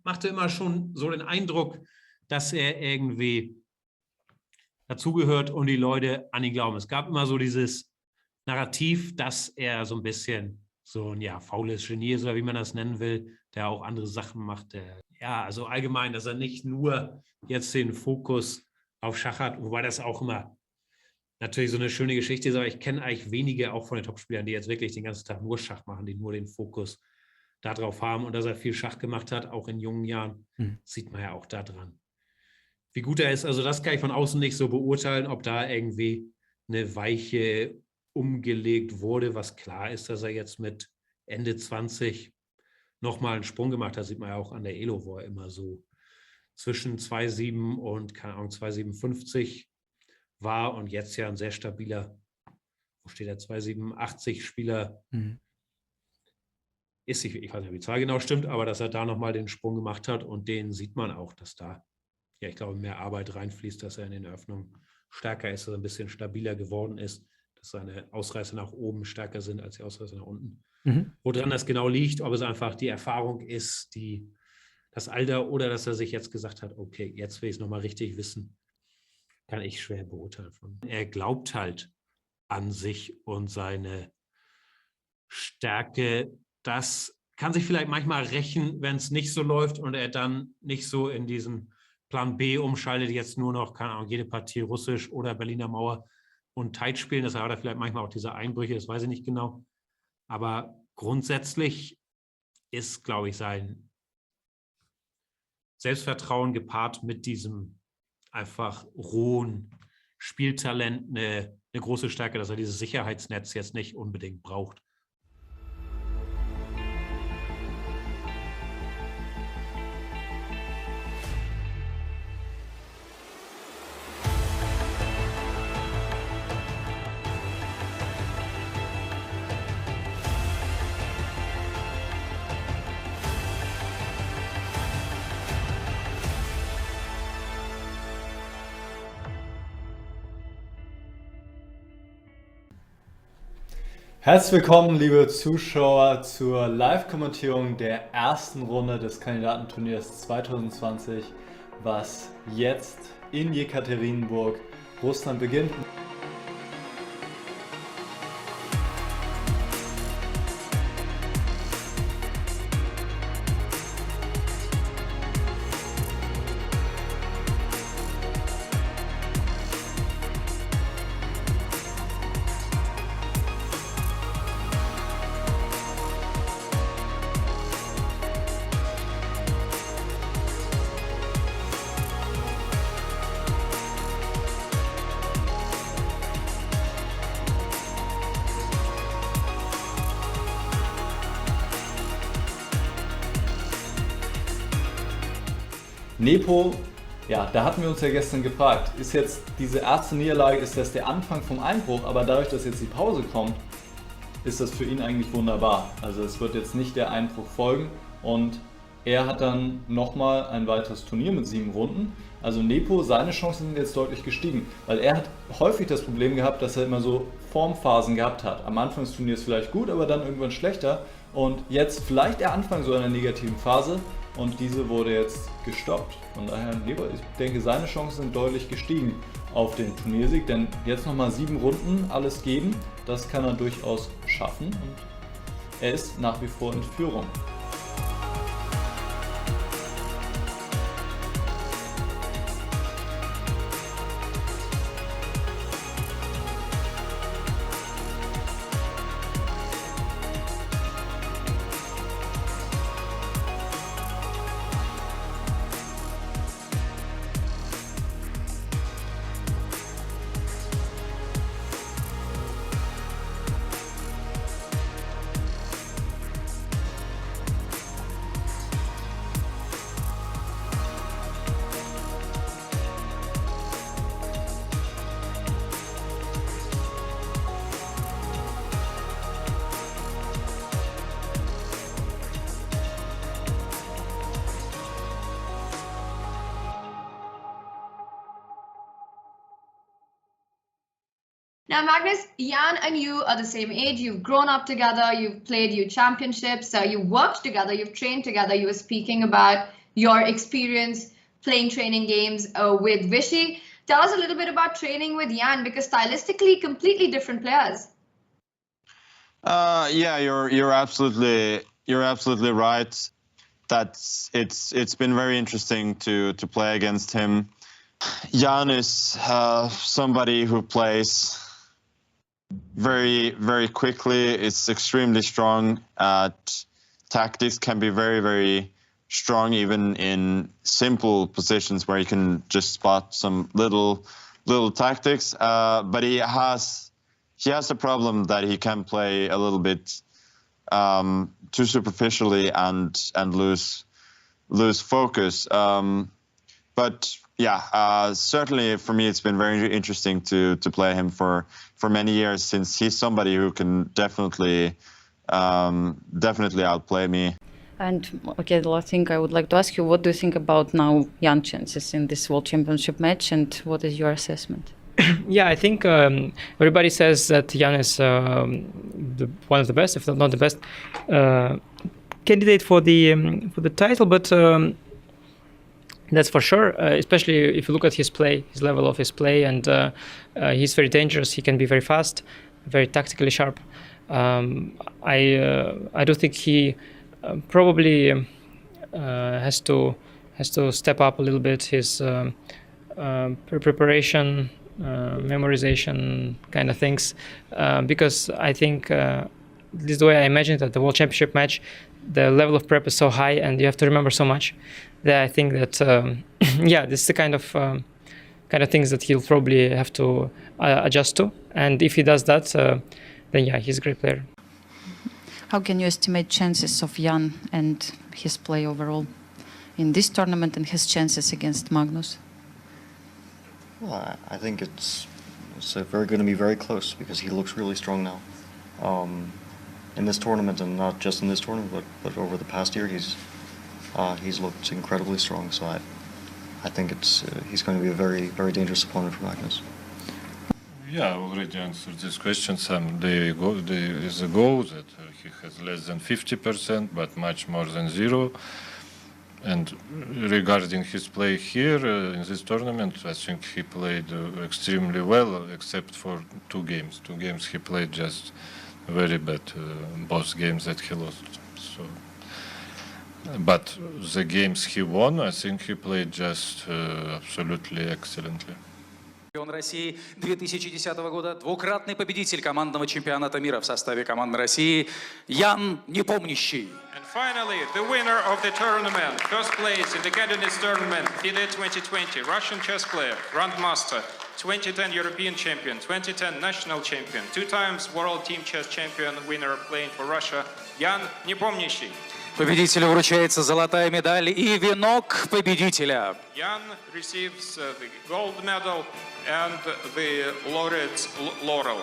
Machte immer schon so den Eindruck, dass er irgendwie dazugehört und die Leute an ihn glauben. Es gab immer so dieses Narrativ, dass er so ein bisschen so ein faules Genie ist oder wie man das nennen will, der auch andere Sachen macht. Also allgemein, dass er nicht nur jetzt den Fokus auf Schach hat, wobei das auch immer natürlich so eine schöne Geschichte ist, aber ich kenne eigentlich wenige auch von den Topspielern, die jetzt wirklich den ganzen Tag nur Schach machen, die nur den Fokus darauf haben und dass er viel Schach gemacht hat, auch in jungen Jahren, sieht man ja auch da dran. Wie gut er ist, also das kann ich von außen nicht so beurteilen, ob da irgendwie eine Weiche umgelegt wurde, was klar ist, dass er jetzt mit Ende 20 nochmal einen Sprung gemacht hat, sieht man ja auch an der Elo, wo er immer so zwischen 2,7 und, keine Ahnung, 2,57 war und jetzt ja ein sehr stabiler, wo steht der, 2,87 Spieler ist. Ich weiß nicht, ob die Zahl genau stimmt, aber dass er da nochmal den Sprung gemacht hat und den sieht man auch, dass da, ich glaube, mehr Arbeit reinfließt, dass er in den Eröffnungen stärker ist, dass er ein bisschen stabiler geworden ist, dass seine Ausreißer nach oben stärker sind als die Ausreißer nach unten. Woran das genau liegt, ob es einfach die Erfahrung ist, das Alter oder dass er sich jetzt gesagt hat, okay, jetzt will ich es nochmal richtig wissen, kann ich schwer beurteilen. Er glaubt halt an sich und seine Stärke. Das kann sich vielleicht manchmal rächen, wenn es nicht so läuft und er dann nicht so in diesen Plan B umschaltet, jetzt nur noch, keine Ahnung, jede Partie Russisch oder Berliner Mauer und Tight spielen. Das hat er vielleicht manchmal auch diese Einbrüche, das weiß ich nicht genau. Aber grundsätzlich ist, glaube ich, sein Selbstvertrauen gepaart mit diesem einfach rohen Spieltalent eine große Stärke, dass er dieses Sicherheitsnetz jetzt nicht unbedingt braucht. Herzlich willkommen, liebe Zuschauer, zur Live-Kommentierung der ersten Runde des Kandidatenturniers 2020, was jetzt in Jekaterinburg, Russland beginnt. Nepo, ja, da hatten wir uns ja gestern gefragt, ist jetzt diese erste Niederlage, ist das der Anfang vom Einbruch, aber dadurch, dass jetzt die Pause kommt, ist das für ihn eigentlich wunderbar. Also es wird jetzt nicht der Einbruch folgen und er hat dann nochmal ein weiteres Turnier mit 7 Runden. Also Nepo, seine Chancen sind jetzt deutlich gestiegen, weil er hat häufig das Problem gehabt, dass er immer so Formphasen gehabt hat. Am Anfang des Turniers vielleicht gut, aber dann irgendwann schlechter und jetzt vielleicht der Anfang so einer negativen Phase. Und diese wurde jetzt gestoppt. Von daher, ich denke, seine Chancen sind deutlich gestiegen auf den Turniersieg, denn jetzt nochmal 7 Runden alles geben, das kann er durchaus schaffen und er ist nach wie vor in Führung. Now, Magnus, Jan and you are the same age. You've grown up together. You've played your championships. You've worked together. You've trained together. You were speaking about your experience playing training games with Vishy. Tell us a little bit about training with Jan, because stylistically, completely different players. Yeah, you're absolutely right. It's been very interesting to play against him. Jan is somebody who plays very, very quickly. It's extremely strong at tactics, can be very, very strong even in simple positions where you can just spot some little tactics. But he has a problem that he can play a little bit too superficially and lose focus. But yeah, certainly for me, it's been very interesting to play him for many years, since he's somebody who can definitely outplay me. And okay, the last thing I would like to ask you, what do you think about now Jan's chances in this World Championship match, and what is your assessment? Yeah, I think everybody says that Jan is one of the best, if not the best, candidate for the title. But that's for sure. Especially if you look at his play, his level of his play, and he's very dangerous. He can be very fast, very tactically sharp. I do think he probably has to step up a little bit his preparation. Memorization kind of things, because I think this is the way I imagine it at the World Championship match. The level of prep is so high, and you have to remember so much, that I think that yeah, this is the kind of things that he'll probably have to adjust to. And if he does that, then yeah, he's a great player. How can you estimate chances of Jan and his play overall in this tournament and his chances against Magnus? Well, I think it's going to be very close, because he looks really strong now. In this tournament, and not just in this tournament, but over the past year, he's looked incredibly strong. So I think he's going to be a very, very dangerous opponent for Magnus. Yeah, I already answered this question. There is a goal that he has less than 50%, but much more than 0. And regarding his play here in this tournament, I think he played extremely well, except for 2 games. 2 games he played just very bad, both games that he lost. So, but the games he won, I think he played just absolutely excellently. Чемпион России 2010 года, двукратный победитель командного чемпионата мира в составе команды России Ян Непомнящий. And finally, the winner of the tournament, first place in the candidates tournament, FIDE 2020, Russian chess player, Grandmaster, 2010 European champion, 2010 national champion, 2 times world team chess champion, winner playing for Russia, Ян Непомнящий. Победителю вручается золотая медаль и венок победителя. Jan receives the gold medal and the laureate's laurel.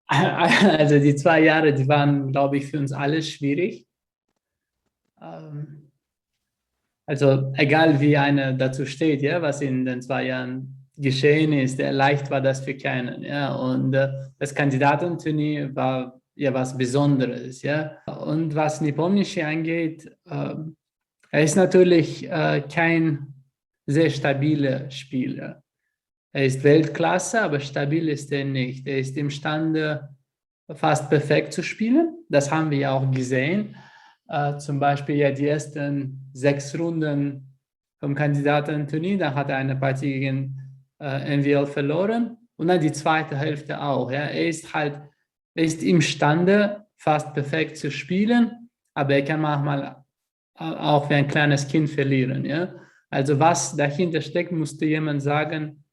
Also die 2 Jahre, die waren, glaube ich, für uns alle schwierig. Also egal wie einer dazu steht, ja, was in den 2 Jahren geschehen ist, leicht war das für keinen. Ja, und das Kandidatenturnier war ja was Besonderes. Ja. Und was Nepomniachtchi angeht, er ist natürlich kein sehr stabiler Spieler. Er ist Weltklasse, aber stabil ist er nicht. Er ist imstande, fast perfekt zu spielen. Das haben wir ja auch gesehen. Zum Beispiel ja die ersten 6 Runden vom Kandidatenturnier, da hat er eine Partie gegen NVL verloren und dann die zweite Hälfte auch. Ja. Er ist imstande, fast perfekt zu spielen, aber er kann manchmal auch wie ein kleines Kind verlieren. Ja. Also was dahinter steckt, musste jemand sagen,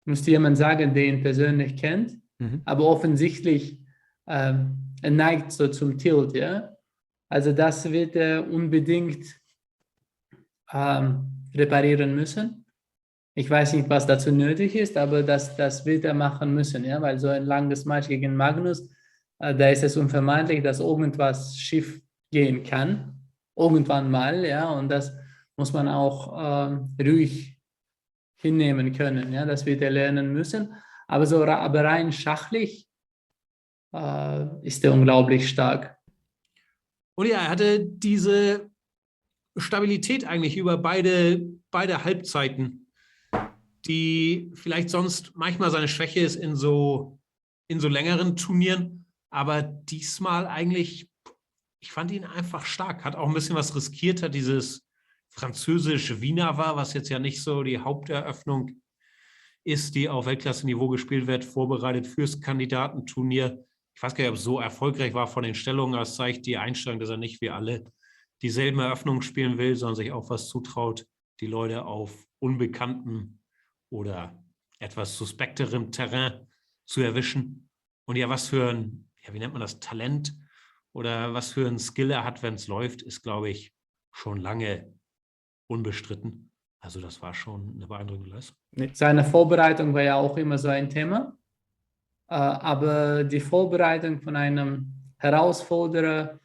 der ihn persönlich kennt, aber offensichtlich er neigt so zum Tilt. Ja. Also das wird er unbedingt reparieren müssen. Ich weiß nicht, was dazu nötig ist, aber das wird er machen müssen, ja? Weil so ein langes Match gegen Magnus, da ist es unvermeidlich, dass irgendwas schief gehen kann, irgendwann mal, ja, und das muss man auch ruhig hinnehmen können, ja, das wird er lernen müssen. Aber rein schachlich ist er unglaublich stark. Und ja, er hatte diese Stabilität eigentlich über beide Halbzeiten, die vielleicht sonst manchmal seine Schwäche ist in so längeren Turnieren, aber diesmal eigentlich, ich fand ihn einfach stark, hat auch ein bisschen was riskiert, hat dieses französisch-Wiener war, was jetzt ja nicht so die Haupteröffnung ist, die auf Weltklasse-Niveau gespielt wird, vorbereitet fürs Kandidatenturnier. Ich weiß gar nicht, ob es so erfolgreich war von den Stellungen, aber es zeigt die Einstellung, dass er nicht wie alle dieselben Eröffnungen spielen will, sondern sich auch was zutraut, die Leute auf unbekanntem oder etwas suspekterem Terrain zu erwischen. Und ja, was für ein, ja, wie nennt man das, Talent oder was für ein Skill er hat, wenn es läuft, ist, glaube ich, schon lange unbestritten. Also das war schon eine beeindruckende Leistung. Seine Vorbereitung war ja auch immer so ein Thema. Aber die Vorbereitung von einem Herausforderer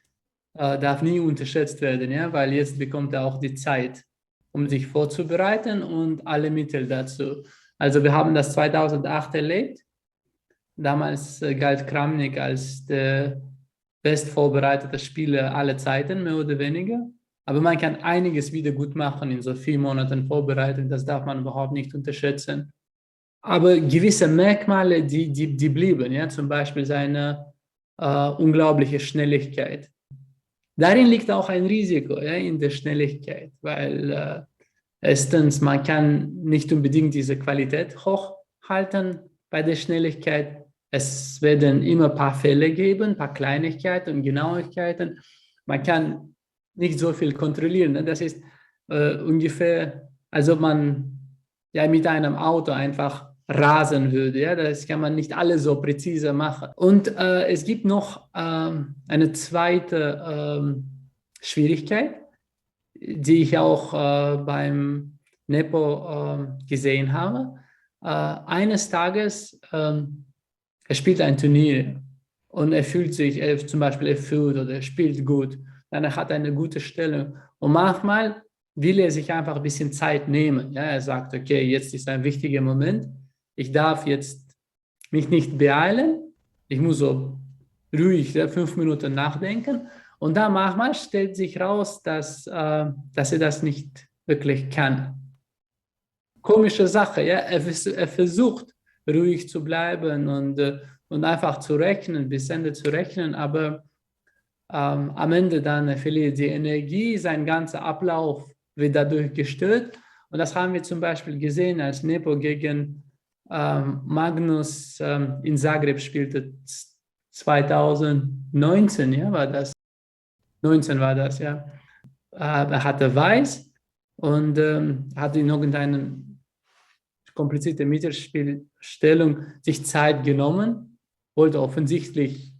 darf nie unterschätzt werden, ja? Weil jetzt bekommt er auch die Zeit, um sich vorzubereiten und alle Mittel dazu. Also wir haben das 2008 erlebt. Damals galt Kramnik als der bestvorbereitete Spieler aller Zeiten, mehr oder weniger. Aber man kann einiges wieder gut machen in so 4 Monaten Vorbereitung. Das darf man überhaupt nicht unterschätzen. Aber gewisse Merkmale, die blieben, ja, zum Beispiel seine unglaubliche Schnelligkeit. Darin liegt auch ein Risiko, ja, in der Schnelligkeit, weil erstens, man kann nicht unbedingt diese Qualität hochhalten bei der Schnelligkeit. Es werden immer ein paar Fälle geben, ein paar Kleinigkeiten und Genauigkeiten. Man kann nicht so viel kontrollieren. Ne? Das ist ungefähr, als ob man ja mit einem Auto einfach rasen würde. Ja? Das kann man nicht alles so präzise machen. Und es gibt noch eine zweite Schwierigkeit, die ich auch beim Nepo gesehen habe. Eines Tages, er spielt ein Turnier und er fühlt sich zum Beispiel erfüllt oder er spielt gut. Dann hat er eine gute Stellung. Und manchmal will er sich einfach ein bisschen Zeit nehmen. Ja, er sagt, okay, jetzt ist ein wichtiger Moment. Ich darf jetzt mich nicht beeilen. Ich muss so ruhig 5 Minuten nachdenken. Und dann manchmal stellt sich raus, dass er das nicht wirklich kann. Komische Sache, ja. Er versucht, ruhig zu bleiben und einfach zu rechnen, bis Ende zu rechnen, aber am Ende dann verliert die Energie, sein ganzer Ablauf wird dadurch gestört. Und das haben wir zum Beispiel gesehen, als Nepo gegen Magnus in Zagreb spielte 2019, ja, war das? 19 war das, ja. Er hatte Weiß und hatte in irgendeiner komplizierten Mittelspielstellung sich Zeit genommen, wollte offensichtlich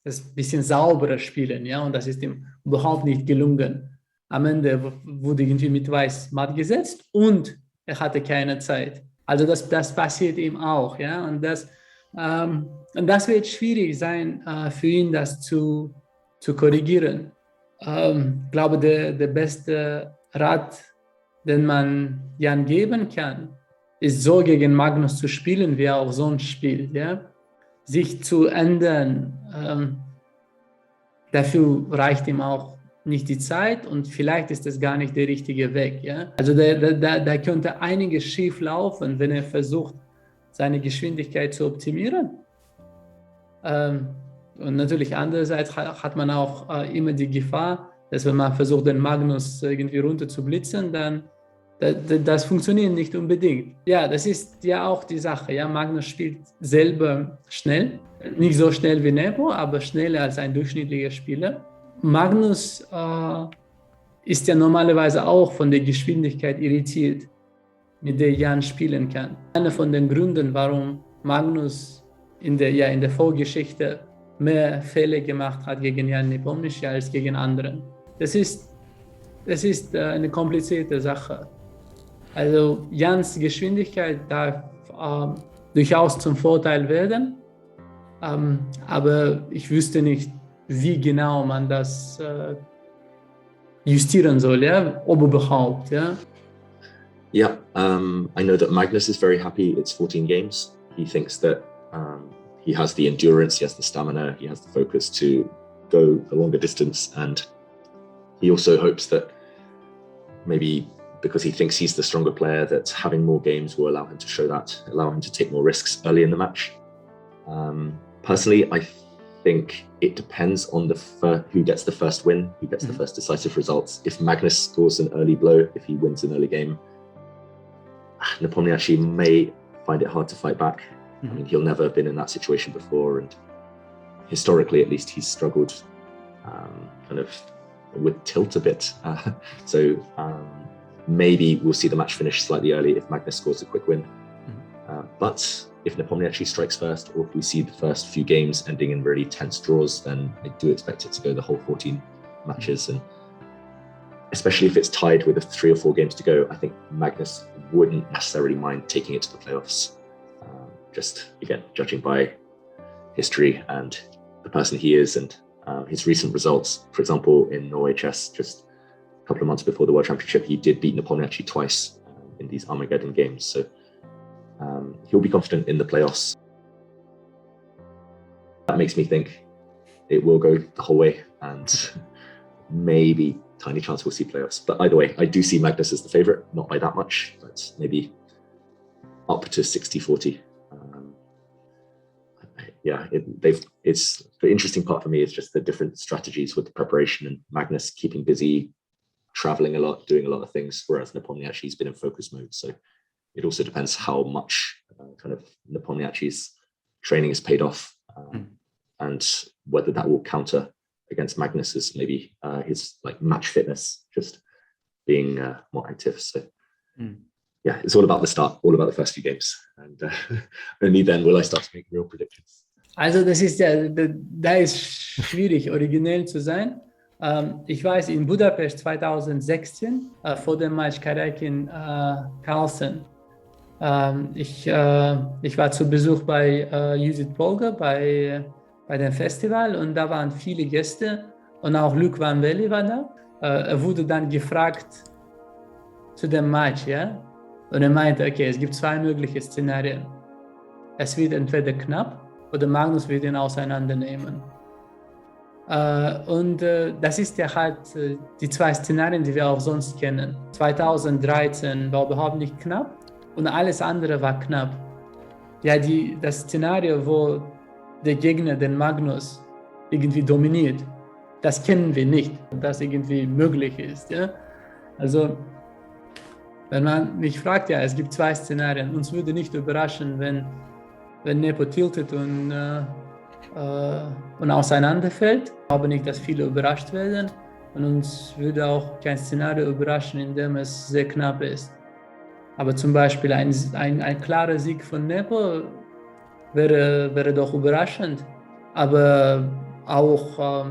das bisschen sauberer spielen, ja, und das ist ihm überhaupt nicht gelungen. Am Ende wurde irgendwie mit Weiß matt gesetzt und er hatte keine Zeit. Also das passiert ihm auch, ja, und das wird schwierig sein für ihn, das zu korrigieren. Ich glaube, der beste Rat, den man Jan geben kann, ist so gegen Magnus zu spielen, wie er auch sonst spielt, ja. Sich zu ändern, dafür reicht ihm auch nicht die Zeit und vielleicht ist das gar nicht der richtige Weg. Ja? Also da könnte einiges schief laufen, wenn er versucht, seine Geschwindigkeit zu optimieren. Und natürlich andererseits hat man auch immer die Gefahr, dass wenn man versucht, den Magnus irgendwie runter zu blitzen, dann das funktioniert nicht unbedingt. Ja, das ist ja auch die Sache. Ja? Magnus spielt selber schnell, nicht so schnell wie Nepo, aber schneller als ein durchschnittlicher Spieler. Magnus ist ja normalerweise auch von der Geschwindigkeit irritiert, mit der Jan spielen kann. Einer von den Gründen, warum Magnus in der Vorgeschichte mehr Fehler gemacht hat gegen Jan Nepomniachtchi als gegen anderen. Das ist eine komplizierte Sache. Also Jans Geschwindigkeit darf durchaus zum Vorteil werden, Aber ich wüsste nicht, wie genau man das justieren soll, ja, ob überhaupt, ja. Yeah, I know that Magnus is very happy it's 14 games. He thinks that he has the endurance, he has the stamina, he has the focus to go a longer distance, and he also hopes that maybe because he thinks he's the stronger player, that having more games will allow him to show that, allow him to take more risks early in the match. Personally, I think it depends on who gets the first win, who gets the first decisive results. If Magnus scores an early blow, if he wins an early game, Nepomniachtchi may find it hard to fight back. I mean, he'll never have been in that situation before, and historically, at least, he's struggled kind of with tilt a bit. So maybe we'll see the match finish slightly early if Magnus scores a quick win. But if Nepomniachtchi strikes first, or if we see the first few games ending in really tense draws, then I do expect it to go the whole 14 matches. And especially if it's tied with 3 or 4 games to go, I think Magnus wouldn't necessarily mind taking it to the playoffs. Just, again, judging by history and the person he is and his recent results. For example, in Norway Chess, just a couple of months before the World Championship, he did beat Nepomniachtchi twice in these Armageddon games. So he'll be confident in the playoffs. That makes me think it will go the whole way, and maybe tiny chance we'll see playoffs. But either way, I do see Magnus as the favorite, not by that much, but maybe up to 60-40. Yeah, it's the interesting part for me is just the different strategies with the preparation, and Magnus keeping busy, traveling a lot, doing a lot of things, whereas Nepomniachtchi's been in focus mode. So it also depends how much kind of Nepomniachtchi's training is paid off, and whether that will counter against Magnus's maybe his like match fitness, just being more active. So yeah, it's all about the start, all about the first few games, and only then will I start to make real predictions. Also das ist ja, da ist schwierig, originell zu sein. Ich weiß, in Budapest 2016, vor dem Match Karjakin-Carlsen, ich war zu Besuch bei Judith Polgar bei dem Festival, und da waren viele Gäste und auch Luc Van Velde war da. Er wurde dann gefragt zu dem Match, ja, und er meinte, okay, es gibt 2 mögliche Szenarien. Es wird entweder knapp oder Magnus wird ihn auseinandernehmen. Und das ist ja halt die 2 Szenarien, die wir auch sonst kennen. 2013 war überhaupt nicht knapp und alles andere war knapp. Ja, das Szenario, wo der Gegner den Magnus irgendwie dominiert, das kennen wir nicht, dass irgendwie möglich ist. Ja? Also, wenn man mich fragt, ja, es gibt 2 Szenarien. Uns würde nicht überraschen, wenn Nepo tiltet und auseinanderfällt. Ich glaube nicht, dass viele überrascht werden. Und uns würde auch kein Szenario überraschen, in dem es sehr knapp ist. Aber zum Beispiel ein klarer Sieg von Nepo wäre doch überraschend. Aber auch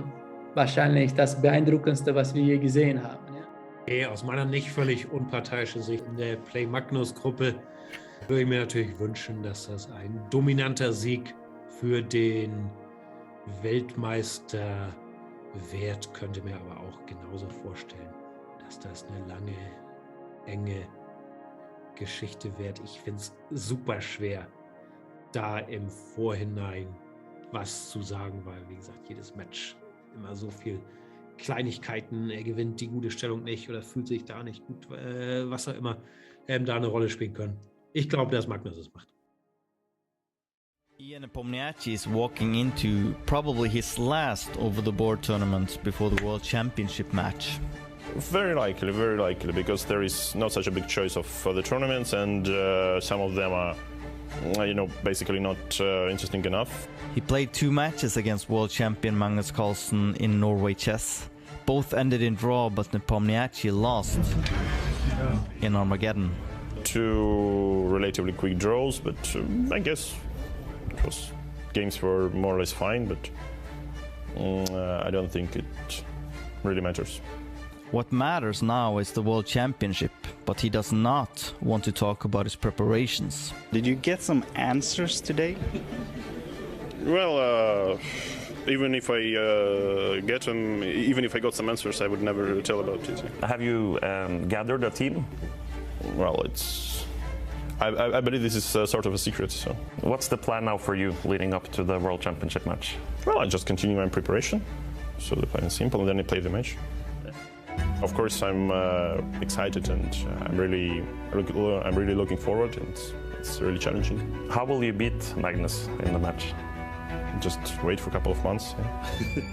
wahrscheinlich das Beeindruckendste, was wir je gesehen haben. Ja? Okay, aus meiner nicht völlig unparteiischen Sicht in der Play Magnus-Gruppe würde ich mir natürlich wünschen, dass das ein dominanter Sieg für den Weltmeister wird. Könnte mir aber auch genauso vorstellen, dass das eine lange, enge Geschichte wird. Ich finde es super schwer, da im Vorhinein was zu sagen, weil, wie gesagt, jedes Match immer so viel Kleinigkeiten, er gewinnt die gute Stellung nicht oder fühlt sich da nicht gut, was auch immer, da eine Rolle spielen können. Ich glaube, dass Magnus es macht. Ian Nepomniachtchi is walking into probably his last over-the-board tournament before the World Championship match. Very likely, because there is not such a big choice of the tournaments, and some of them are, basically not interesting enough. He played 2 matches against world champion Magnus Carlsen in Norway Chess. Both ended in draw, but Nepomniachtchi lost in Armageddon. 2 relatively quick draws, but I guess games were more or less fine, but I don't think it really matters. What matters now is the World Championship, but he does not want to talk about his preparations. Did you get some answers today? Well, even if I get them, even if I got some answers, I would never tell about it. Have you gathered a team? Well, I believe this is sort of a secret. So, what's the plan now for you leading up to the World Championship match? Well, I just continue my preparation. So the plan is simple, and then I play the match. Of course, I'm excited, and I'm really looking forward, and it's really challenging. How will you beat Magnus in the match? Just wait for a couple of months. Yeah.